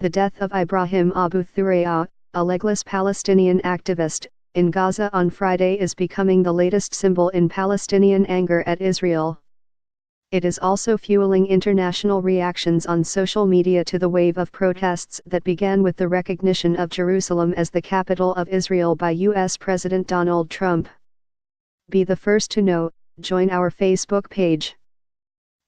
The death of Ibrahim Abu Thuraiya, a legless Palestinian activist, in Gaza on Friday is becoming the latest symbol in Palestinian anger at Israel. It is also fueling international reactions on social media to the wave of protests that began with the recognition of Jerusalem as the capital of Israel by U.S. President Donald Trump. Be the first to know, join our Facebook page.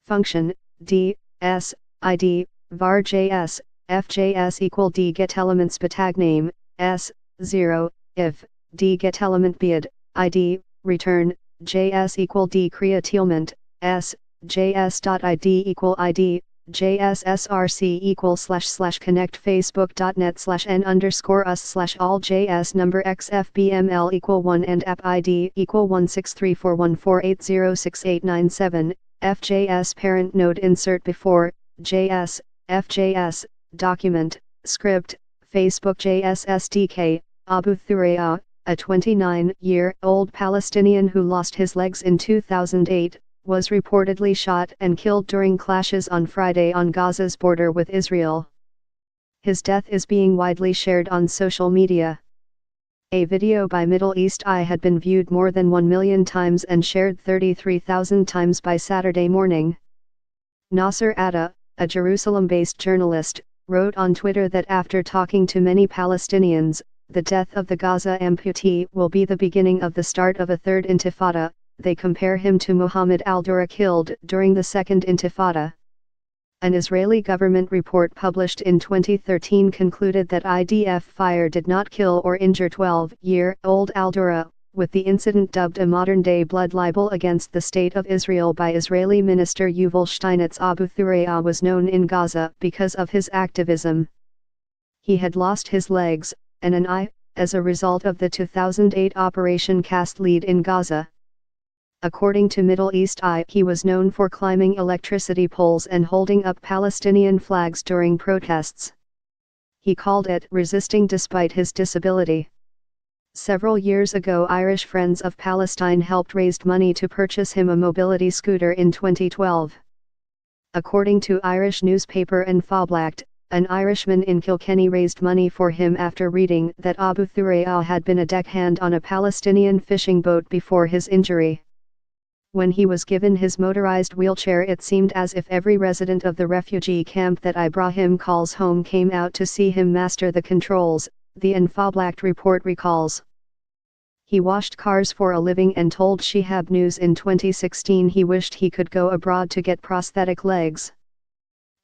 Function, D, S, ID, var JS, FJS equal D get elements batag name, S, 0, if, D get element bead, ID, return, JS equal D createlment, S, JS.ID equal ID, JSSRC equal / connect facebook.net/n_us/ all JS number XFBML equal 1 and app ID equal 1634148068997, FJS parent node insert before, JS, FJS, document, script, Facebook JS SDK, Abu Thuraiya, a 29-year-old Palestinian who lost his legs in 2008, was reportedly shot and killed during clashes on Friday on Gaza's border with Israel. His death is being widely shared on social media. A video by Middle East Eye had been viewed more than 1 million times and shared 33,000 times by Saturday morning. Nasser Atta, a Jerusalem-based journalist, wrote on Twitter that after talking to many Palestinians, the death of the Gaza amputee will be the beginning of the start of a third intifada. They compare him to Muhammad al-Dura killed during the Second Intifada. An Israeli government report published in 2013 concluded that IDF fire did not kill or injure 12-year-old al-Dura, with the incident dubbed a modern-day blood libel against the State of Israel by Israeli Minister Yuval Steinitz. Abu Thuraiya was known in Gaza because of his activism. He had lost his legs, and an eye, as a result of the 2008 Operation Cast Lead in Gaza. According to Middle East Eye, he was known for climbing electricity poles and holding up Palestinian flags during protests. He called it resisting despite his disability. Several years ago, Irish Friends of Palestine helped raise money to purchase him a mobility scooter in 2012. According to Irish newspaper An Phoblacht, an Irishman in Kilkenny raised money for him after reading that Abu Thuraiya had been a deckhand on a Palestinian fishing boat before his injury. When he was given his motorized wheelchair, it seemed as if every resident of the refugee camp that Ibrahim calls home came out to see him master the controls, the An Phoblacht report recalls. He washed cars for a living and told Shihab News in 2016 he wished he could go abroad to get prosthetic legs.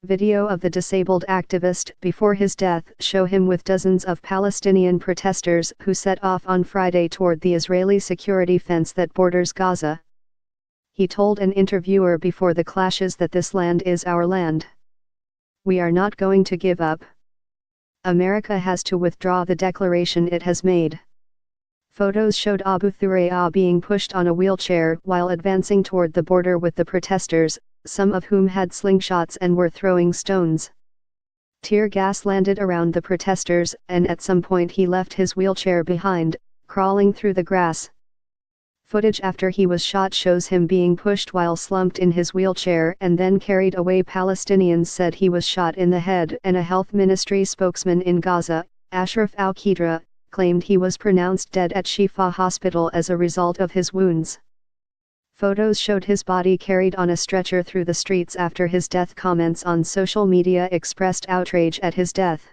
Video of the disabled activist before his death show him with dozens of Palestinian protesters who set off on Friday toward the Israeli security fence that borders Gaza. He told an interviewer before the clashes that this land is our land. We are not going to give up. America has to withdraw the declaration it has made. Photos showed Abu Thuraiya being pushed on a wheelchair while advancing toward the border with the protesters, some of whom had slingshots and were throwing stones. Tear gas landed around the protesters, and at some point he left his wheelchair behind, crawling through the grass. Footage after he was shot shows him being pushed while slumped in his wheelchair and then carried away. Palestinians said he was shot in the head, and a health ministry spokesman in Gaza, Ashraf al-Qidra, claimed he was pronounced dead at Shifa Hospital as a result of his wounds. Photos showed his body carried on a stretcher through the streets after his death. Comments on social media expressed outrage at his death.